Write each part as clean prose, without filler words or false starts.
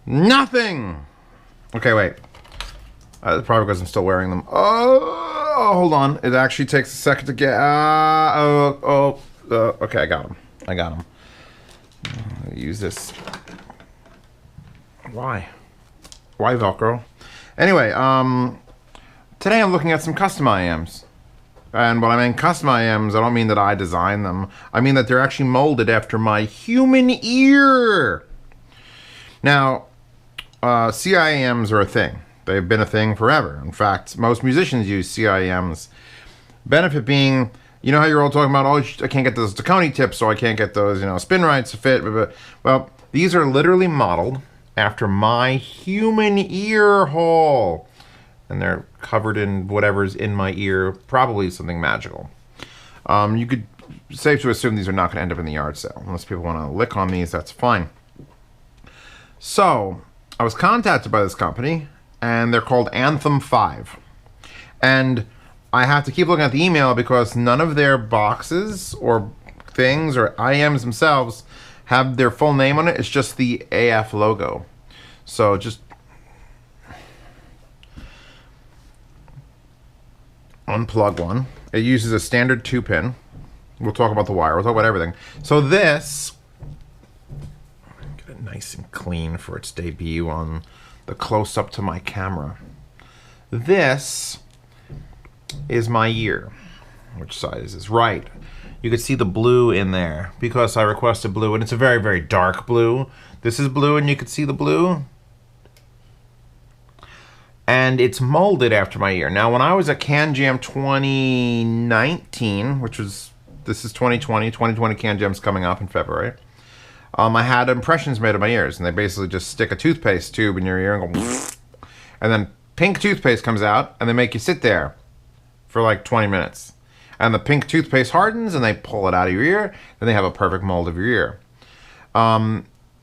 Nothing! Okay, wait. Probably because I'm still wearing them. Oh, hold on. It actually takes a second to get... okay, I got them. Use this. Why? Why Velcro? Anyway, today I'm looking at some custom IEMs. And when I mean custom IEMs, I don't mean that I designed them. I mean that they're actually molded after my human ear. Now, CIEMs are a thing. They've been a thing forever. In fact, most musicians use CIEMs. Benefit being, you know how you're all talking about, oh, I can't get those Taconi tips, so I can't get those, spin rights to fit. Well, these are literally modeled after my human ear hole. And they're covered in whatever's in my ear, probably something magical. You could, safe to assume these are not going to end up in the yard sale. Unless people want to lick on these, that's fine. So, I was contacted by this company, and they're called Anthem Five. And I have to keep looking at the email because none of their boxes or things or IEMs themselves have their full name on it. It's just the AF logo. So just unplug one. It uses a standard 2-pin. We'll talk about the wire. We'll talk about everything. So this, get it nice and clean for its debut on the close-up to my camera. This is my ear. Which side is this? Right. You can see the blue in there because I requested blue, and it's a very, very dark blue. This is blue, and you can see the blue. And it's molded after my ear. Now, when I was at CanJam 2019, which was, this is 2020 CanJam's coming up in February. I had impressions made of my ears, and they basically just stick a toothpaste tube in your ear and go, and then pink toothpaste comes out, and they make you sit there for like 20 minutes. And the pink toothpaste hardens, and they pull it out of your ear, and they have a perfect mold of your ear.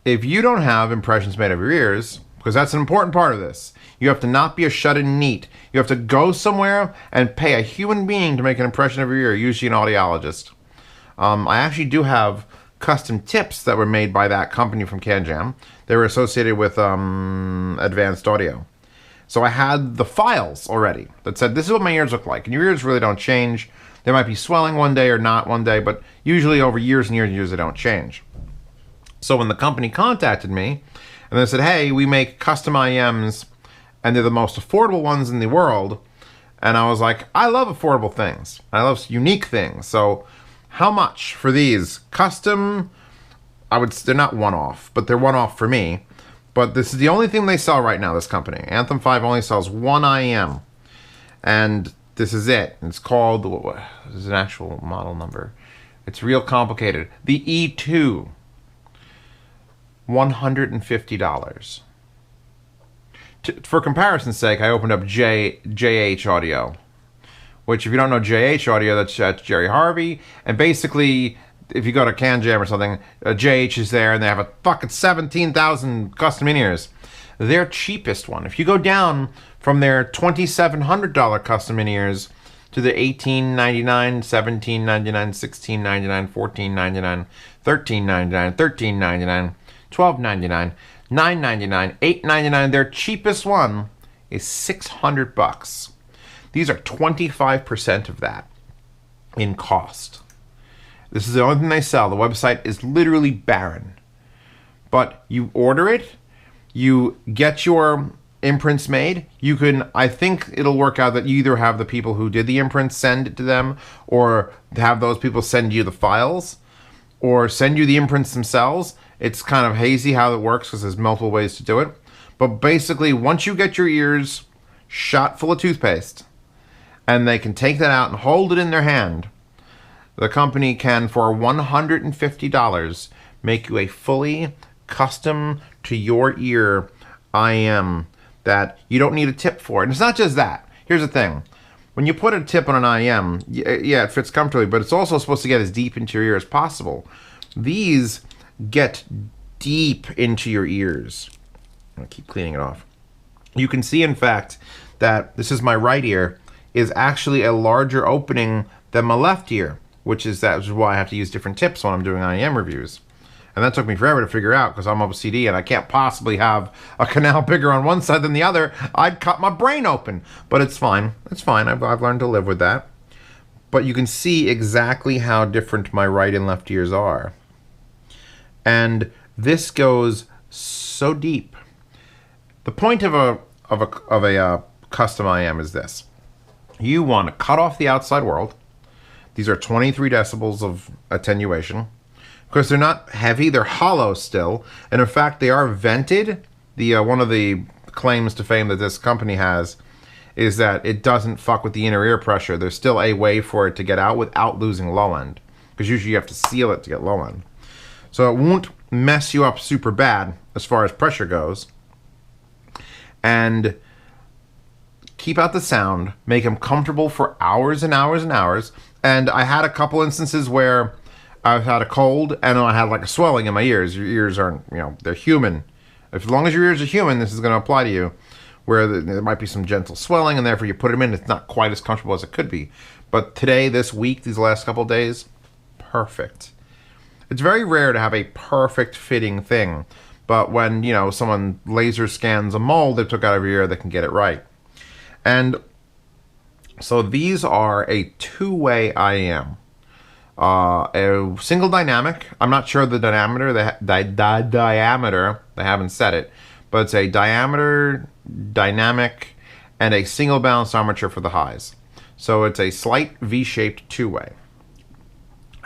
If you don't have impressions made of your ears, because that's an important part of this, you have to not be a shut-in neat. You have to go somewhere and pay a human being to make an impression of your ear, usually an audiologist. I actually do have custom tips that were made by that company from CanJam. They were associated with advanced audio. So I had the files already that said, this is what my ears look like. And your ears really don't change. They might be swelling one day or not one day, but usually over years and years and years they don't change. So when the company contacted me, and they said, hey, we make custom IEMs, and they're the most affordable ones in the world. And I was like, I love affordable things. I love unique things. So how much for these? Custom, they're not one-off, but they're one-off for me. But this is the only thing they sell right now, this company. Anthem 5 only sells one IEM. And this is it. It's called, this is an actual model number. It's real complicated. The E2. $150. For comparison's sake, I opened up JH Audio, which if you don't know JH Audio, that's Jerry Harvey. And basically, if you go to CanJam or something, JH is there, and they have a fucking 17,000 custom in-ears. Their cheapest one, if you go down from their $2,700 custom in-ears to the $18.99, $17.99, $16.99, $14.99, $13.99, $13.99, $12.99, $9.99, $8.99. Their cheapest one is $600. These are 25% of that in cost. This is the only thing they sell. The website is literally barren. But you order it, you get your imprints made. You can, I think it'll work out that you either have the people who did the imprints send it to them, or have those people send you the files, or send you the imprints themselves. It's kind of hazy how it works because there's multiple ways to do it. But basically, once you get your ears shot full of toothpaste, and they can take that out and hold it in their hand, the company can, for $150, make you a fully custom to your ear IEM that you don't need a tip for. And it's not just that. Here's the thing. When you put a tip on an IEM, yeah, it fits comfortably, but it's also supposed to get as deep into your ear as possible. These get deep into your ears. I'm going to keep cleaning it off. You can see, in fact, that this is my right ear, is actually a larger opening than my left ear, which is why I have to use different tips when I'm doing IEM reviews. And that took me forever to figure out because I'm OCD and I can't possibly have a canal bigger on one side than the other. I'd cut my brain open. But it's fine. It's fine. I've learned to live with that. But you can see exactly how different my right and left ears are. And this goes so deep. The point of a custom IEM is this. You want to cut off the outside world. These are 23 decibels of attenuation. Of course, they're not heavy, they're hollow still, and in fact, they are vented. One of the claims to fame that this company has is that it doesn't fuck with the inner ear pressure. There's still a way for it to get out without losing low end, because usually you have to seal it to get low end. So it won't mess you up super bad as far as pressure goes. And keep out the sound, make them comfortable for hours and hours and hours. And I had a couple instances where I've had a cold and I had like a swelling in my ears. Your ears aren't, they're human. As long as your ears are human, this is going to apply to you. Where there might be some gentle swelling and therefore you put them in, it's not quite as comfortable as it could be. But today, this week, these last couple of days, perfect. It's very rare to have a perfect fitting thing. But when, someone laser scans a mold they took out of your ear, they can get it right. And so these are a two-way IEM. A single dynamic. I'm not sure the diameter. Diameter. They haven't said it, but it's a diameter, dynamic, and a single balanced armature for the highs. So it's a slight V-shaped two-way.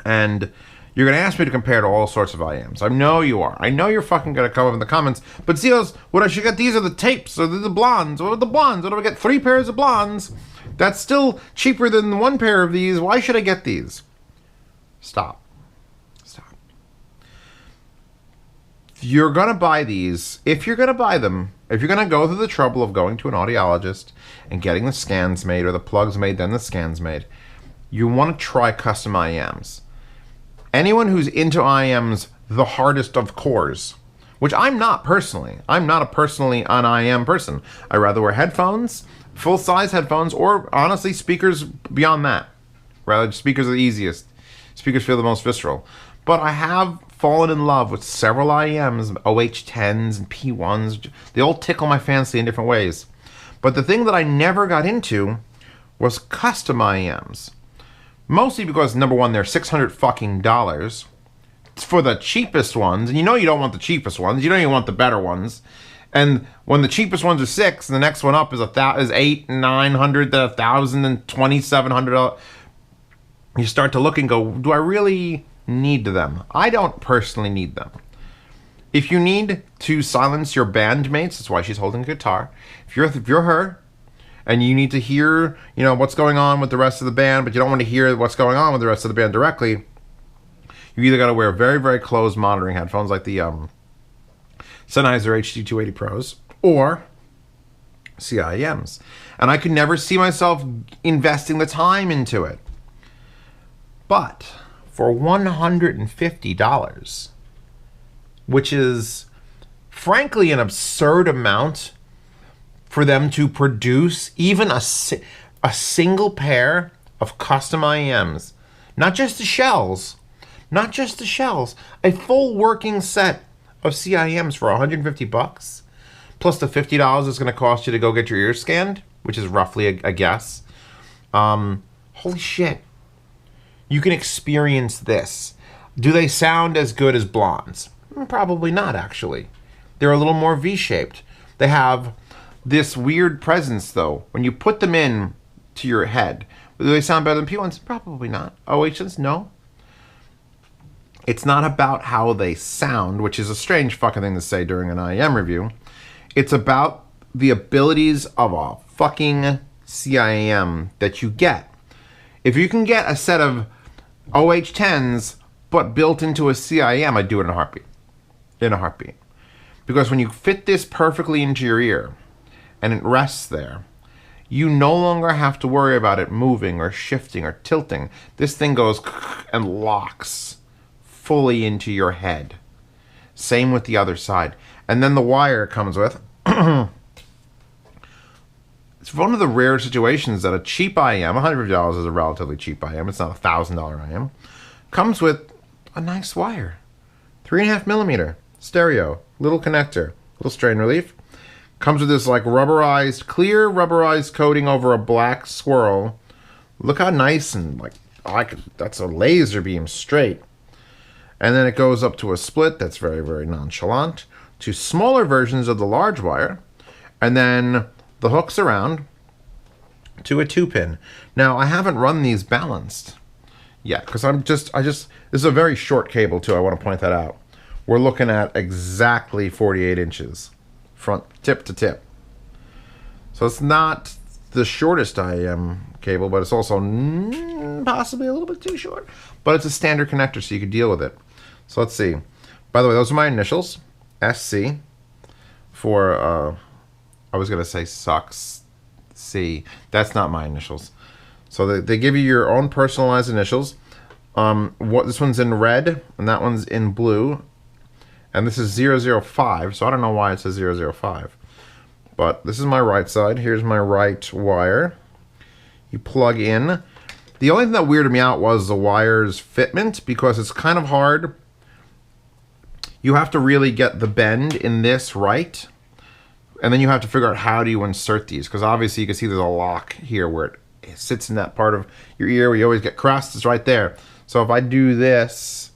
And you're going to ask me to compare to all sorts of IEMs. I know you are. I know you're fucking going to come up in the comments. But Zeos, what I should get? These are the tapes, or the blondes. What are the blondes? What do I get? 3 pairs of blondes. That's still cheaper than 1 pair of these. Why should I get these? Stop. You're going to buy these, if you're going to buy them, if you're going to go through the trouble of going to an audiologist and getting the scans made, or the plugs made, then the scans made, you want to try custom IEMs. Anyone who's into IEMs, the hardest of cores, which I'm not personally. I'm not a personally an IEM person. I rather wear headphones, full-size headphones, or honestly, speakers beyond that. Rather, speakers are the easiest. Speakers feel the most visceral. But I have fallen in love with several IEMs, OH10s and P1s. They all tickle my fancy in different ways. But the thing that I never got into was custom IEMs. Mostly because, number one, they're $600 fucking dollars for the cheapest ones. And you don't want the cheapest ones. You don't even want the better ones. And when the cheapest ones are $600, the next one up is $800, $900, $1,000, and $2,700. You start to look and go, do I really need them? I don't personally need them. If you need to silence your bandmates, that's why she's holding a guitar. If you're her, and you need to hear, what's going on with the rest of the band, but you don't want to hear what's going on with the rest of the band directly, you either got to wear very, very close monitoring headphones like the Sennheiser HD280 Pros, or CIEMs. And I could never see myself investing the time into it. But for $150, which is frankly an absurd amount for them to produce even a single pair of custom IEMs, not just the shells, a full working set of CIEMs for $150, plus the $50 it's going to cost you to go get your ears scanned, which is roughly a guess. Holy shit. You can experience this. Do they sound as good as blondes? Probably not, actually. They're a little more V-shaped. They have this weird presence, though. When you put them in to your head, do they sound better than P1s? Probably not. OHs? No. It's not about how they sound, which is a strange fucking thing to say during an IEM review. It's about the abilities of a fucking CIEM that you get. If you can get a set of OH10s, but built into a CIEM, I'd do it in a heartbeat. Because when you fit this perfectly into your ear, and it rests there, you no longer have to worry about it moving or shifting or tilting. This thing goes and locks fully into your head. Same with the other side. And then the wire it comes with. It's one of the rare situations that a cheap IEM, $150 is a relatively cheap IEM, it's not a $1,000 IEM, comes with a nice wire 3.5mm stereo, little connector, little strain relief. Comes with this like rubberized, clear rubberized coating over a black swirl. Look how nice and like, that's a laser beam straight. And then it goes up to a split that's very, very nonchalant, to smaller versions of the large wire, and then the hooks around to a 2-pin. Now, I haven't run these balanced yet, because this is a very short cable too, I want to point that out. We're looking at exactly 48 inches, front tip to tip. So it's not the shortest IEM cable, but it's also possibly a little bit too short. But it's a standard connector, so you can deal with it. So let's see. By the way, those are my initials. SC for, I was going to say sucks C. That's not my initials. So they give you your own personalized initials. This one's in red, and that one's in blue. And this is 005, so I don't know why it says 005. But this is my right side. Here's my right wire. You plug in. The only thing that weirded me out was the wire's fitment, because it's kind of hard. You have to really get the bend in this right, and then you have to figure out how do you insert these, because obviously you can see there's a lock here where it sits in that part of your ear where you always get crust. It's right there. So if I do this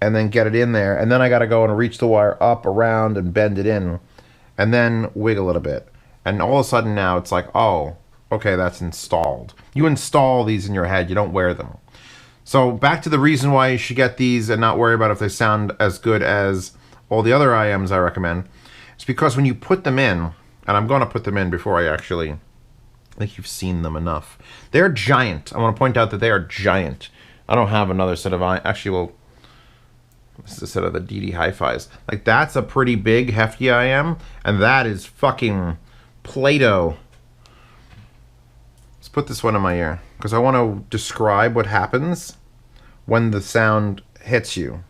and then get it in there, and then I got to go and reach the wire up, around, and bend it in, and then wiggle it a bit, and all of a sudden now it's like, oh, okay, that's installed. You install these in your head, you don't wear them. So back to the reason why you should get these and not worry about if they sound as good as all the other IEMs I recommend. It's because when you put them in, and I'm going to put them in before I think you've seen them enough. They're giant. I want to point out that they are giant. I don't have another set of this is a set of the DD Hi-Fis. Like, that's a pretty big, hefty IEM, and that is fucking Play-Doh. Let's put this one in my ear, because I want to describe what happens when the sound hits you.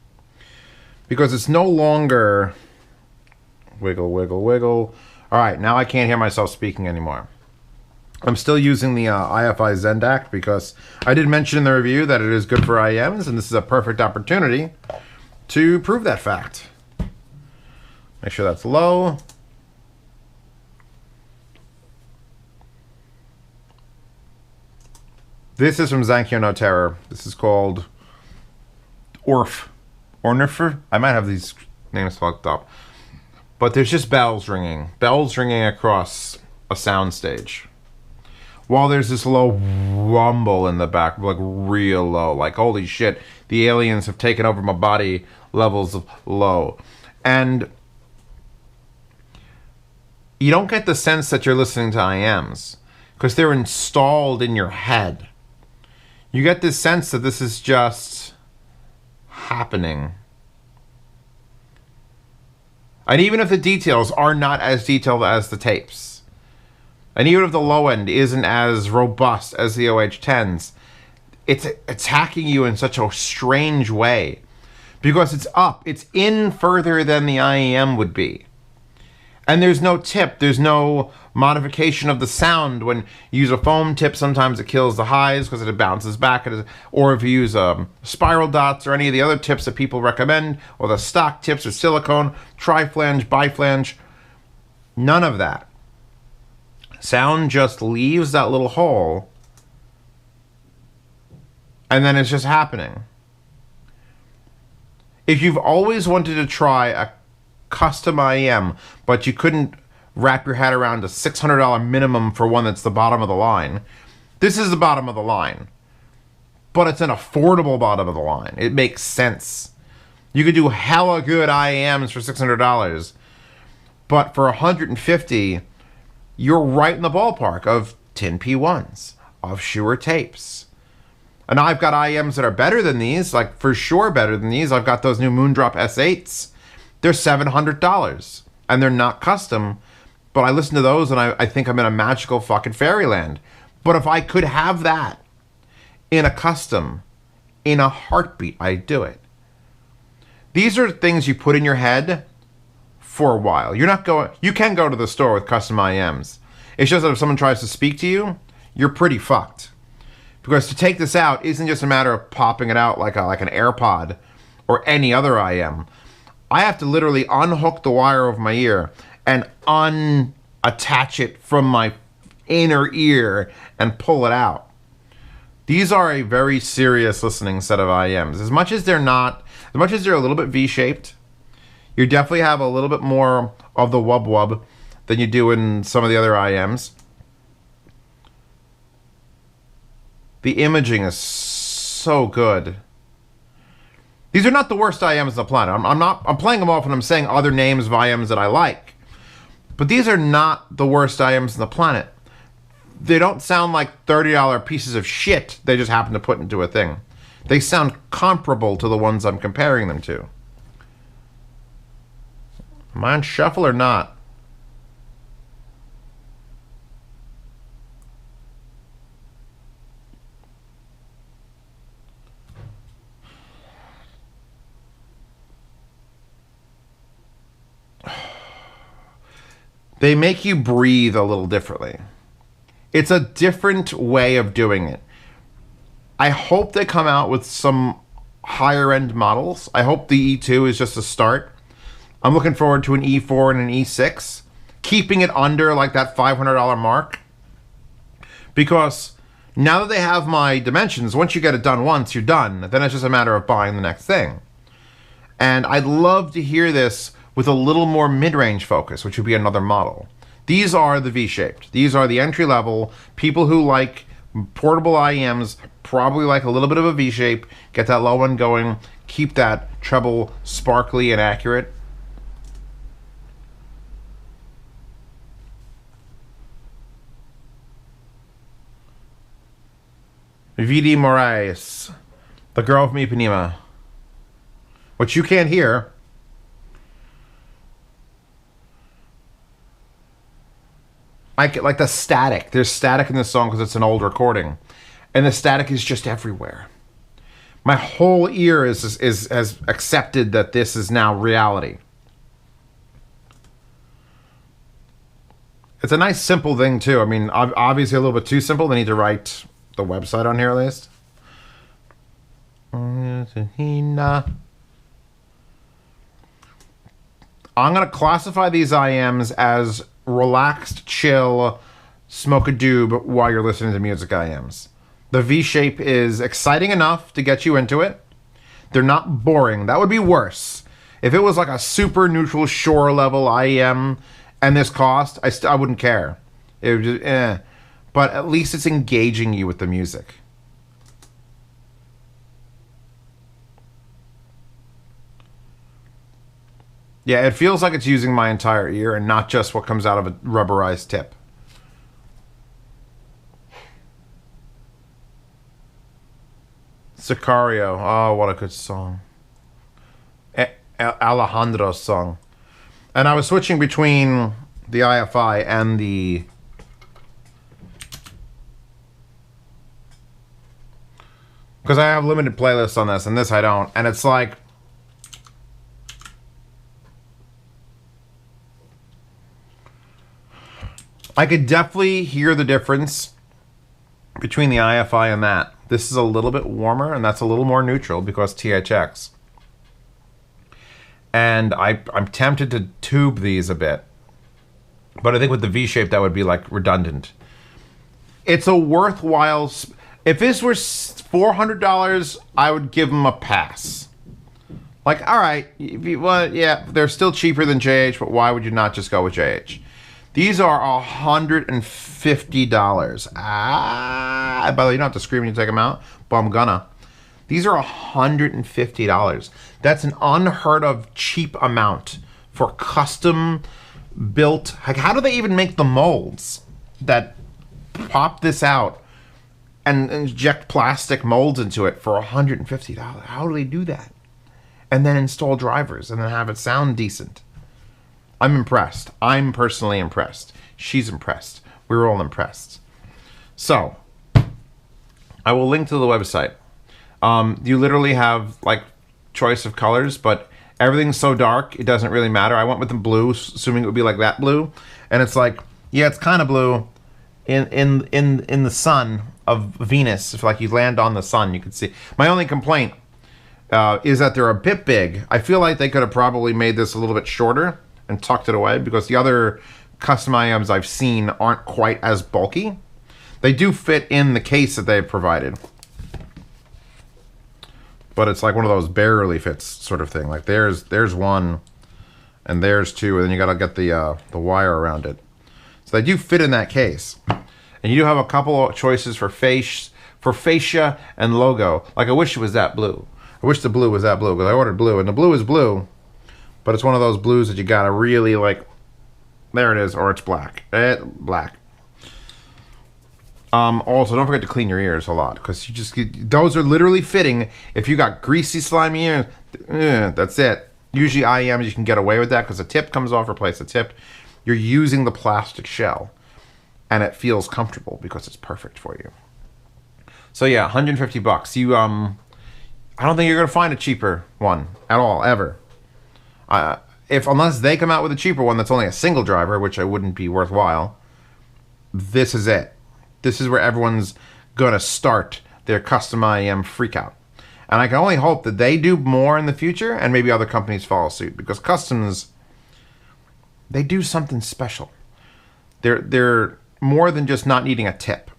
Because it's no longer wiggle, wiggle, wiggle. All right, now I can't hear myself speaking anymore. I'm still using the IFI Zendact, because I did mention in the review that it is good for IEMs, and this is a perfect opportunity to prove that fact. Make sure that's low. This is from Zankyo No Terror. This is called Orf. Ornifer? I might have these names fucked up. But there's just bells ringing. Bells ringing across a soundstage. While there's this low rumble in the back, like real low. Like, holy shit, the aliens have taken over my body levels of low. And you don't get the sense that you're listening to IEMs, because they're installed in your head. You get this sense that this is just happening. And even if the details are not as detailed as the tapes, and even if the low end isn't as robust as the OH10s, it's attacking you in such a strange way. Because it's up. It's in further than the IEM would be. And there's no tip. There's no modification of the sound. When you use a foam tip, sometimes it kills the highs because it bounces back. Or if you use spiral dots or any of the other tips that people recommend, or the stock tips or silicone, tri-flange, biflange, none of that. Sound just leaves that little hole, and then it's just happening. If you've always wanted to try a custom IEM, but you couldn't wrap your head around a $600 minimum for one that's the bottom of the line, this is the bottom of the line. But it's an affordable bottom of the line. It makes sense. You could do hella good IEMs for $600, but for $150, you're right in the ballpark of tin P1s, of Shure tapes. And I've got IEMs that are better than these, like for sure better than these. I've got those new Moondrop S8s. They're $700, and they're not custom, but I listen to those and I think I'm in a magical fucking fairyland. But if I could have that in a custom, in a heartbeat, I'd do it. These are things you put in your head for a while. You can go to the store with custom IEMs. It's just that if someone tries to speak to you, you're pretty fucked. Because to take this out isn't just a matter of popping it out like an AirPod or any other IEM, I have to literally unhook the wire of my ear and unattach it from my inner ear and pull it out. These are a very serious listening set of IEMs. As much as they're a little bit V-shaped, you definitely have a little bit more of the wub-wub than you do in some of the other IEMs. The imaging is so good. These are not the worst IEMs on the planet. I'm playing them off and I'm saying other names of IEMs that I like. But these are not the worst IEMs on the planet. They don't sound like $30 pieces of shit they just happen to put into a thing. They sound comparable to the ones I'm comparing them to. Am I on shuffle or not? They make you breathe a little differently. It's a different way of doing it. I hope they come out with some higher end models. I hope the E2 is just a start. I'm looking forward to an E4 and an E6, keeping it under like that $500 mark. Because now that they have my dimensions, once you get it done once, you're done. Then it's just a matter of buying the next thing. And I'd love to hear this with a little more mid-range focus, which would be another model. These are the V-shaped. These are the entry-level. People who like portable IEMs probably like a little bit of a V-shape, get that low one going, keep that treble sparkly and accurate. V.D. Moraes, the girl from Ipanema, which you can't hear. I get like the static. There's static in this song because it's an old recording, and the static is just everywhere. My whole ear has accepted that this is now reality. It's a nice simple thing too. I mean, obviously a little bit too simple. They need to write the website on here at least. I'm gonna classify these IEMs as relaxed, chill, smoke a doob while you're listening to music IEMs. The V-shape is exciting enough to get you into it. They're not boring. That would be worse. If it was like a super neutral shore level IEM and this cost, I wouldn't care. It would just, But at least it's engaging you with the music. Yeah, it feels like it's using my entire ear and not just what comes out of a rubberized tip. Sicario. Oh, what a good song. Alejandro's song. And I was switching between the IFI and the... Because I have limited playlists on this, and this I don't. And it's like... I could definitely hear the difference between the IFI and that. This is a little bit warmer, and that's a little more neutral because THX. And I'm tempted to tube these a bit. But I think with the V-shape, that would be like redundant. It's a worthwhile... If this were $400, I would give them a pass. Like, all right, well, yeah, they're still cheaper than JH, but why would you not just go with JH? These are $150. By the way, you don't have to scream when you take them out, but I'm gonna. These are $150. That's an unheard of cheap amount for custom built. Like, how do they even make the molds that pop this out and inject plastic molds into it for $150? How do they do that? And then install drivers and then have it sound decent. I'm impressed. I'm personally impressed. She's impressed. We're all impressed. So, I will link to the website. You literally have like choice of colors, but everything's so dark it doesn't really matter. I went with the blue, assuming it would be like that blue, and it's like, yeah, it's kind of blue in the sun of Venus. If like you land on the sun, you can see. My only complaint, is that they're a bit big. I feel like they could have probably made this a little bit shorter and tucked it away, because the other custom IEMs I've seen aren't quite as bulky. They do fit in the case that they've provided, but it's like one of those barely fits sort of thing. Like there's one, and there's two, and then you gotta get the wire around it. So they do fit in that case, and you do have a couple of choices for fascia and logo. Like I wish it was that blue. I wish the blue was that blue, because I ordered blue, and the blue is blue, but it's one of those blues that you gotta really like. There it is, or it's black. Black. Also, don't forget to clean your ears a lot, because those are literally fitting. If you got greasy, slimy ears, that's it. Usually IEMs, you can get away with that because the tip comes off, replace the tip. You're using the plastic shell, and it feels comfortable because it's perfect for you. So yeah, 150 bucks. You I don't think you're gonna find a cheaper one at all, ever. Unless they come out with a cheaper one that's only a single driver, which I wouldn't be worthwhile. This is it. This is where everyone's gonna start their custom IEM freakout. And I can only hope that they do more in the future, and maybe other companies follow suit, because customs, they do something special. They're more than just not needing a tip,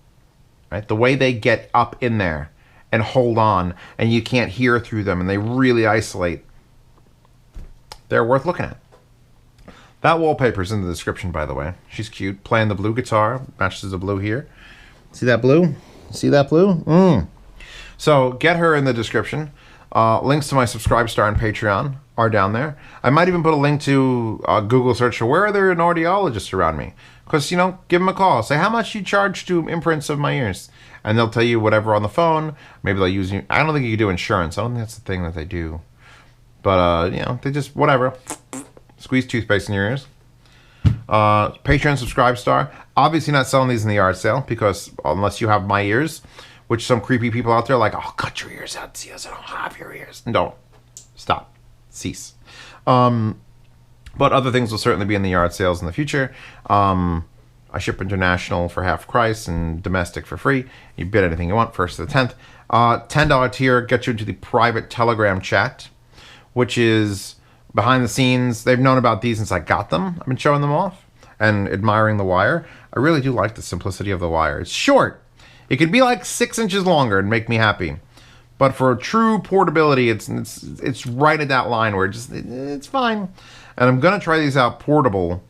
right? The way they get up in there and hold on, and you can't hear through them, and they really isolate. They're worth looking at. That wallpaper's in the description, by the way. She's cute, playing the blue guitar, matches the blue here. See that blue? See that blue? So get her in the description. Links to my Subscribe Star and Patreon are down there. I might even put a link to Google search for where are there an audiologist around me. Because, you know, give them a call. Say how much you charge to imprints of my ears. And they'll tell you whatever on the phone. Maybe they'll use you. I don't think you can do insurance. I don't think that's the thing that they do. But, you know, they just, whatever. Squeeze toothpaste in your ears. Patreon Subscribe Star. Obviously not selling these in the yard sale, because unless you have my ears, which some creepy people out there are like, oh, cut your ears out. See us, I don't have your ears. Don't. Stop. Cease. But other things will certainly be in the yard sales in the future. I ship international for half price and domestic for free. You bid anything you want, first to the 10th. $10 tier gets you into the private Telegram chat, which is behind the scenes. They've known about these since I got them. I've been showing them off and admiring the wire. I really do like the simplicity of the wire. It's short. It could be like 6 inches longer and make me happy. But for true portability, it's right at that line where it's fine. And I'm going to try these out portable.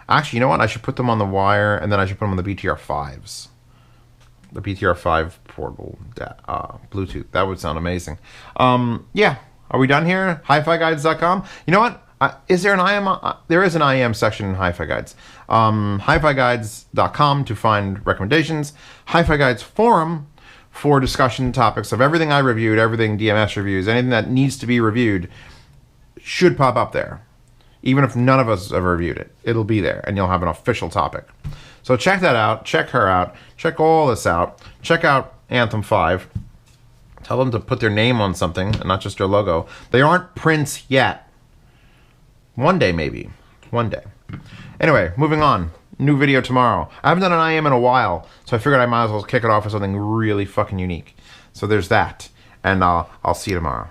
Actually, you know what? I should put them on the wire, and then I should put them on the BTR5s. The BTR5 portable Bluetooth. That would sound amazing. Yeah. Are we done here? HiFiGuides.com. You know what? Is there an IEM? There is an IEM section in HiFi Guides. HiFiGuides.com to find recommendations. HiFi Guides forum for discussion topics of everything I reviewed, everything DMS reviews, anything that needs to be reviewed should pop up there. Even if none of us have reviewed it, it'll be there, and you'll have an official topic. So check that out. Check her out. Check all this out. Check out Anthem 5. Tell them to put their name on something and not just their logo. They aren't Prince yet. One day, maybe. One day. Anyway, moving on. New video tomorrow. I haven't done an IEM in a while, so I figured I might as well kick it off with something really fucking unique. So there's that. And I'll see you tomorrow.